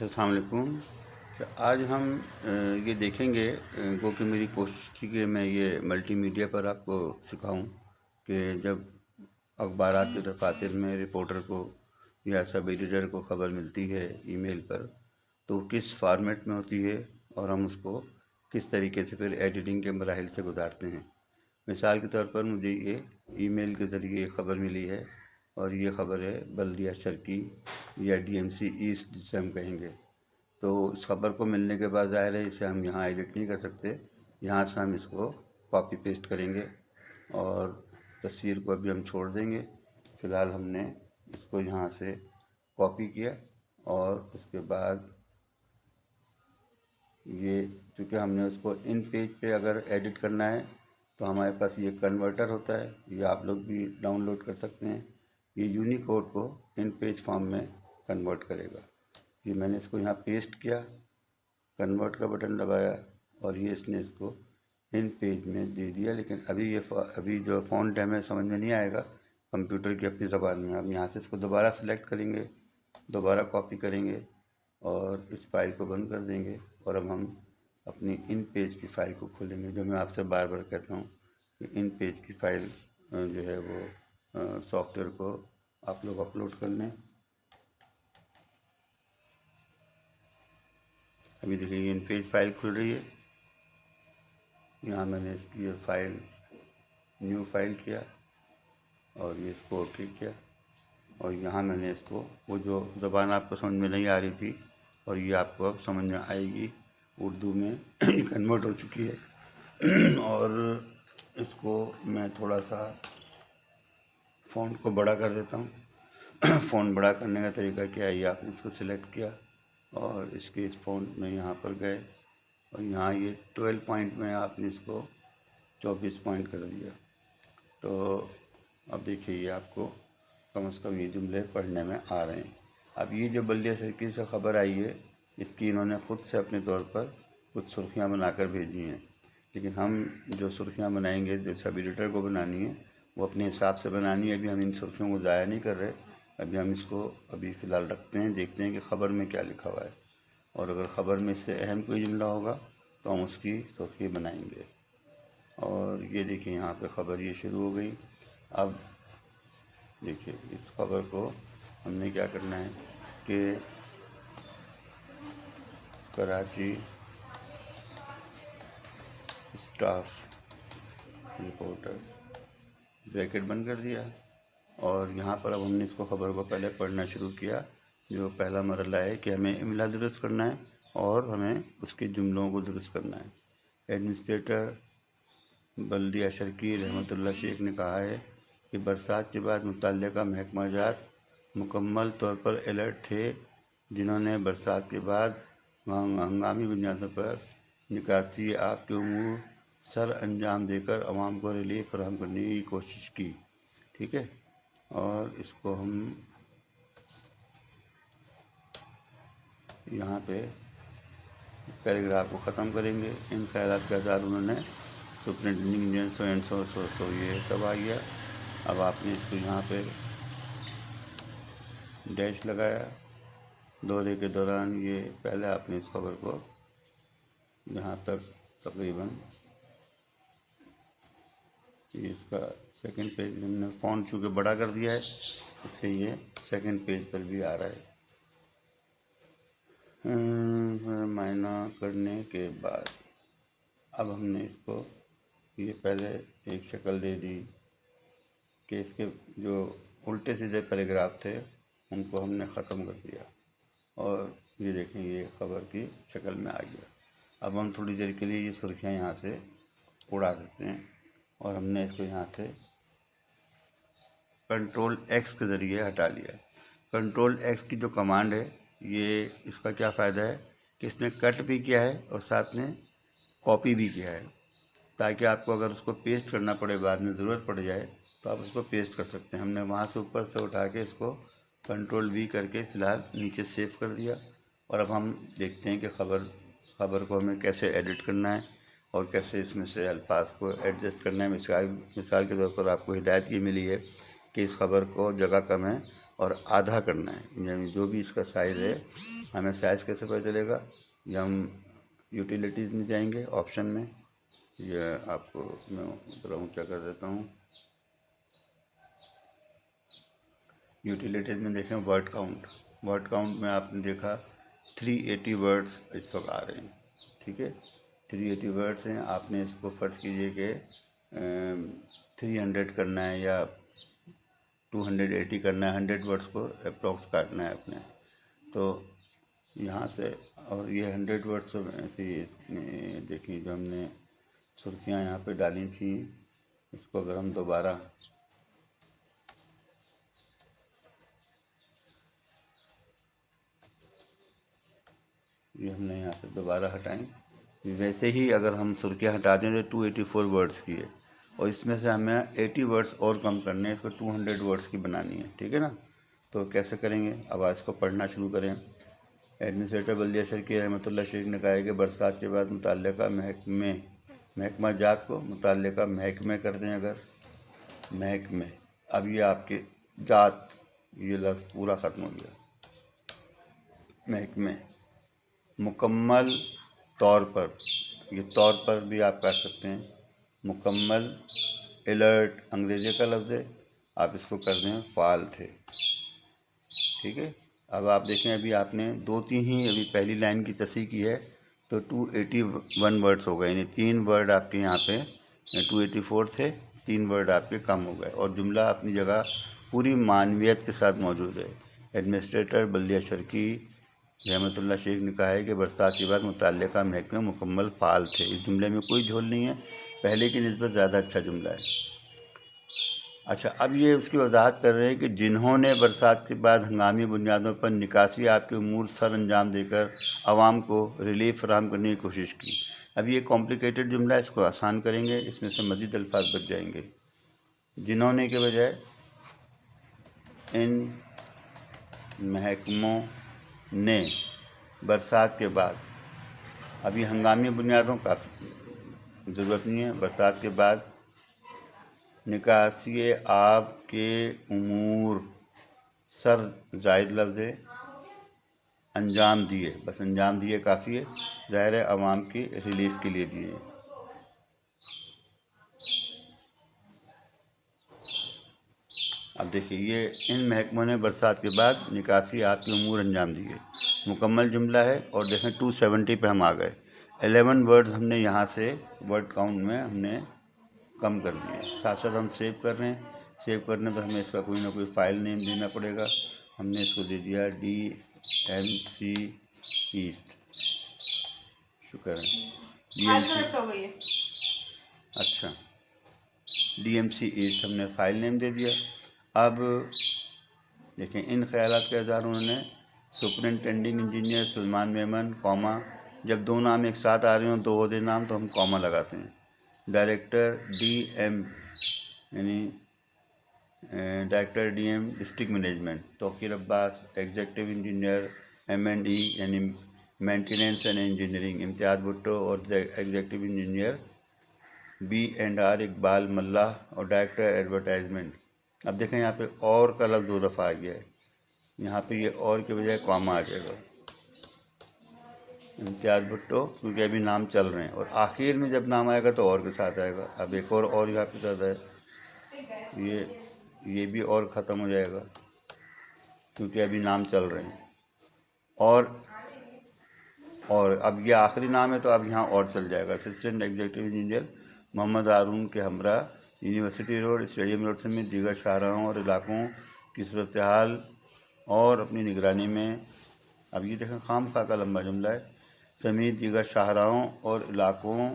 السلام علیکم۔ آج ہم یہ دیکھیں گے کیونکہ میری کوشش تھی کہ میں یہ ملٹی میڈیا پر آپ کو سکھاؤں کہ جب اخبارات کے دفاتر میں رپورٹر کو یا سب ایڈیٹر کو خبر ملتی ہے ای میل پر تو کس فارمیٹ میں ہوتی ہے اور ہم اس کو کس طریقے سے پھر ایڈیٹنگ کے مراحل سے گزارتے ہیں۔ مثال کے طور پر مجھے یہ ای میل کے ذریعے خبر ملی ہے اور یہ خبر ہے بلدیہ شرقی یا ڈی ایم سی ایسٹ جسے ہم کہیں گے۔ تو اس خبر کو ملنے کے بعد ظاہر ہے اسے ہم یہاں ایڈٹ نہیں کر سکتے، یہاں سے ہم اس کو کاپی پیسٹ کریں گے اور تصویر کو ابھی ہم چھوڑ دیں گے۔ فی الحال ہم نے اس کو یہاں سے کاپی کیا اور اس کے بعد یہ چونکہ ہم نے اس کو ان پیج پہ اگر ایڈٹ کرنا ہے تو ہمارے پاس یہ کنورٹر ہوتا ہے، یہ آپ لوگ بھی ڈاؤن لوڈ کر سکتے ہیں۔ یہ یونیکوڈ کو ان پیج فارم میں کنورٹ کرے گا۔ یہ میں نے اس کو یہاں پیسٹ کیا، کنورٹ کا بٹن دبایا اور یہ اس نے اس کو ان پیج میں دے دیا، لیکن ابھی جو فونٹ ہے ہمیں سمجھ میں نہیں آئے گا کمپیوٹر کی اپنی زبان میں۔ ہم یہاں سے اس کو دوبارہ سلیکٹ کریں گے، دوبارہ کاپی کریں گے اور اس فائل کو بند کر دیں گے اور اب ہم اپنی ان پیج کی فائل کو کھولیں گے، جو میں آپ سے بار بار کہتا ہوں کہ ان پیج کی فائل جو ہے وہ سافٹ ویئر کو آپ لوگ اپلوڈ کر لیں۔ ابھی دیکھیں یہ ان پیج فائل کھل رہی ہے، یہاں میں نے اس کی یہ فائل نیو فائل کیا اور یہ اس کو اوکے کیا اور یہاں میں نے اس کو وہ جو زبان آپ کو سمجھ میں نہیں آ رہی تھی اور یہ آپ کو اب سمجھ میں آئے گی، اردو میں کنورٹ ہو چکی ہے۔ اور اس کو میں تھوڑا سا فونٹ کو بڑا کر دیتا ہوں۔ فونٹ بڑا کرنے کا طریقہ کیا ہے، یہ آپ نے اس کو سلیکٹ کیا اور اس کے اس فونٹ میں یہاں پر گئے اور یہاں یہ 12 پوائنٹ میں آپ نے اس کو 24 پوائنٹ کر دیا۔ تو اب دیکھیے یہ آپ کو کم از کم یہ جملے پڑھنے میں آ رہے ہیں۔ اب یہ جو بلدیہ شرقی سے خبر آئی ہے اس کی انہوں نے خود سے اپنے طور پر کچھ سرخیاں بنا کر بھیجی ہیں، لیکن ہم جو سرخیاں بنائیں گے جو سب ایڈیٹر کو بنانی ہے وہ اپنے حساب سے بنانی ہے۔ ابھی ہم ان سرخیوں کو ضائع نہیں کر رہے، ابھی ہم اس کو ابھی فی الحال رکھتے ہیں، دیکھتے ہیں کہ خبر میں کیا لکھا ہوا ہے اور اگر خبر میں اس سے اہم کوئی جملہ ہوگا تو ہم اس کی سرخی بنائیں گے۔ اور یہ دیکھیں یہاں پہ خبر یہ شروع ہو گئی۔ اب دیکھیے اس خبر کو ہم نے کیا کرنا ہے کہ کراچی اسٹاف رپورٹر بریکٹ بند کر دیا اور یہاں پر اب ہم نے اس کو خبر کو پہلے پڑھنا شروع کیا۔ جو پہلا مرحلہ ہے کہ ہمیں املا درست کرنا ہے اور ہمیں اس کے جملوں کو درست کرنا ہے۔ ایڈمنسٹریٹر بلدیہ شرقی رحمت اللہ شیخ نے کہا ہے کہ برسات کے بعد متعلقہ محکمہ جات مکمل طور پر الرٹ تھے، جنہوں نے برسات کے بعد ہنگامی بنیادوں پر نکاسی آب کے امور سر انجام دے کر عوام کو ریلیف فراہم کرنے کی کوشش کی۔ ٹھیک ہے، اور اس کو ہم یہاں پہ پیراگراف کو ختم کریں گے۔ ان خیالات کے آزاد انہوں نے سپرنٹینڈنگ انجینئر سو یہ سب آ گیا۔ اب آپ نے اس کو یہاں پہ ڈیش لگایا۔ دورے کے دوران یہ پہلے آپ نے اس خبر کو یہاں تک تقریباً اس کا سیکنڈ پیج ہم نے فونٹ چونکہ بڑا کر دیا ہے اس لیے یہ سیکنڈ پیج پر بھی آ رہا ہے۔ معائنہ کرنے کے بعد اب ہم نے اس کو یہ پہلے ایک شکل دے دی کہ اس کے جو الٹے سیدھے پیراگراف تھے ان کو ہم نے ختم کر دیا اور یہ دیکھیں یہ خبر کی شکل میں آ گیا۔ اب ہم تھوڑی دیر کے لیے یہ سرخیاں یہاں سے اڑا دیتے ہیں اور ہم نے اس کو یہاں سے کنٹرول ایکس کے ذریعے ہٹا لیا۔ کنٹرول ایکس کی جو کمانڈ ہے یہ اس کا کیا فائدہ ہے کہ اس نے کٹ بھی کیا ہے اور ساتھ میں کاپی بھی کیا ہے، تاکہ آپ کو اگر اس کو پیسٹ کرنا پڑے بعد میں ضرورت پڑ جائے تو آپ اس کو پیسٹ کر سکتے ہیں۔ ہم نے وہاں سے اوپر سے اٹھا کے اس کو کنٹرول وی کر کے فی الحال نیچے سیو کر دیا اور اب ہم دیکھتے ہیں کہ خبر کو ہمیں کیسے ایڈٹ کرنا ہے اور کیسے اس میں سے الفاظ کو ایڈجسٹ کرنا ہے۔ مثال کے طور پر آپ کو ہدایت یہ ملی ہے کہ اس خبر کو جگہ کم ہے اور آدھا کرنا ہے، یعنی جو بھی اس کا سائز ہے ہمیں سائز کیسے پتہ چلے گا؟ یہ ہم یوٹیلیٹیز میں جائیں گے، آپشن میں، یہ آپ کو میں ذرا اونچا کر دیتا ہوں۔ یوٹیلیٹیز میں دیکھیں ورڈ کاؤنٹ میں آپ نے دیکھا 380 ورڈز اس وقت آ رہے ہیں، ٹھیک ہے، 380 ورڈز ہیں۔ آپ نے اس کو فرض کیجئے کہ 300 کرنا ہے یا 280 کرنا ہے، 100 ورڈز کو اپروکس کاٹنا ہے اپنے، تو یہاں سے، اور یہ 100 ورڈز ایسی دیکھیں جو ہم نے سرخیاں یہاں پہ ڈالی تھیں، اس کو اگر ہم دوبارہ یہ ہم نے یہاں سے دوبارہ ہٹائیں، ویسے ہی اگر ہم سرخیاں ہٹا دیں تو 284 ورڈز کی ہے، اور اس میں سے ہمیں 80 ورڈز اور کم کرنے ہیں، اس کو 200 ورڈز کی بنانی ہے، ٹھیک ہے نا؟ تو کیسے کریں گے؟ اب آج کو پڑھنا شروع کریں۔ ایڈمنسٹریٹر بلدیہ شرکی رحمۃ اللہ شیخ نے کہا ہے کہ برسات کے بعد متعلقہ محکمہ جات کو متعلقہ محکمے کر دیں، اگر محکمے، اب یہ آپ کے جات، یہ لفظ پورا ختم ہو گیا، محکمے، مکمل طور پر، یہ طور پر بھی آپ کر سکتے ہیں، مکمل، الرٹ انگریزی کا لفظ ہے، آپ اس کو کر دیں فعال تھے، ٹھیک ہے۔ اب آپ دیکھیں، ابھی آپ نے 2-3 ہی ابھی پہلی لائن کی تصحیح کی ہے تو 281 ورڈز ہو گئے، یعنی 3 ورڈ آپ کے یہاں پہ 284 تھے، 3 ورڈ آپ کے کم ہو گئے، اور جملہ اپنی جگہ پوری معنویت کے ساتھ موجود ہے۔ ایڈمنسٹریٹر بلدیہ شرکی رحمۃ اللہ شیخ نے کہا ہے کہ برسات کے بعد متعلقہ محکمے مکمل فعال تھے، اس جملے میں کوئی جھول نہیں ہے، پہلے کی نسبت زیادہ اچھا جملہ ہے۔ اچھا، اب یہ اس کی وضاحت کر رہے ہیں کہ جنہوں نے برسات کے بعد ہنگامی بنیادوں پر نکاسی آپ کے امور سر انجام دے کر عوام کو ریلیف فراہم کرنے کی کوشش کی۔ اب یہ کمپلیکیٹڈ جملہ ہے، اس کو آسان کریں گے، اس میں سے مزید الفاظ بچ جائیں گے۔ جنہوں نے کے بجائے ان محکموں نے برسات کے بعد، اب یہ ہنگامی بنیادوں کا ضرورت نہیں ہے، برسات کے بعد نکاسی آب کے امور سر زائد لفظ ہے، انجام دیے، بس انجام دیے کافی ہے، ظاہر ہے عوام کی ریلیف کے لیے دیے۔ اب دیکھیے، یہ ان محکموں نے برسات کے بعد نکاسی آب کے امور انجام دیے، مکمل جملہ ہے، اور دیکھیں 270 پہ ہم آ گئے، 11 ورڈز ہم نے یہاں سے ورڈ کاؤنٹ میں ہم نے کم کر دیے۔ ساتھ ساتھ ہم سیو کر رہے ہیں، سیو کرنے تو ہمیں اس کا کوئی نہ کوئی فائل نیم دینا پڑے گا، ہم نے اس کو دے دیا DMC ایسٹ، شکر ہے DMC، اچھا DMC ایسٹ ہم نے فائل نیم دے دیا۔ اب دیکھیں، ان خیالات کا اظہار انہوں نے سپرنٹینڈنگ انجینئر سلمان میمن، کوما، جب دو نام ایک ساتھ آ رہے ہوں، دو عہدے نام، تو ہم کوما لگاتے ہیں۔ ڈائریکٹر DM، یعنی ڈائریکٹر DM ڈسٹرکٹ مینجمنٹ توقیر عباس، ایگزیکٹو انجینئر M&E یعنی مینٹیننس اینڈ انجینئرنگ امتیاز بھٹو، اور ایگزیکٹو انجینئر B&R اقبال ملا، اور ڈائریکٹر ایڈورٹائزمنٹ۔ اب دیکھیں یہاں پہ اور کا لفظ 2 دفعہ آ گیا ہے، یہاں پہ یہ اور کے بجائے کوما آ جائے گا، امتیاز بھٹو، کیونکہ ابھی نام چل رہے ہیں، اور آخر میں جب نام آئے گا تو اور کے ساتھ آئے گا۔ اب ایک اور یہاں پہ ساتھ ہے، یہ بھی اور ختم ہو جائے گا کیونکہ ابھی نام چل رہے ہیں، اور اب یہ آخری نام ہے تو اب یہاں اور چل جائے گا۔ اسسٹنٹ ایگزیکٹو انجینئر محمد ہارون کے ہمراہ یونیورسٹی روڈ، اسٹیڈیم روڈ سمیت دیگر شاہراہوں اور علاقوں کی صورتحال اور اپنی نگرانی میں، اب یہ دیکھیں خام خواہ کا لمبا جملہ ہے، سمیت دیگر شاہراہوں اور علاقوں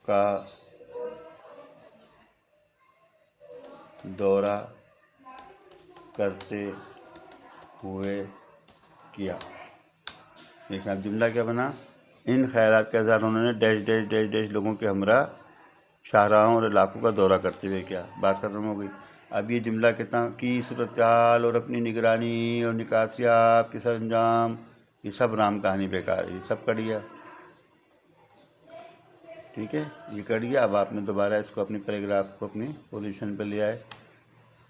کا دورہ کرتے ہوئے کیا۔ دیکھیں اب جملہ کیا بنا، ان خیالات کا اظہار انہوں نے ڈیش ڈیش ڈیش ڈیش لوگوں کے ہمراہ شاہراہوں اور علاقوں کا دورہ کرتے ہوئے کیا، بات ختم ہو گئی۔ اب یہ جملہ کتنا کی صورتحال اور اپنی نگرانی اور نکاسی آب کے سر انجام، یہ سب رام کہانی بیکار ہے، یہ سب کٹ گیا، ٹھیک ہے، یہ کٹ گیا۔ اب آپ نے دوبارہ اس کو اپنی پیراگراف کو اپنی پوزیشن پہ لے آئے،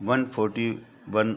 141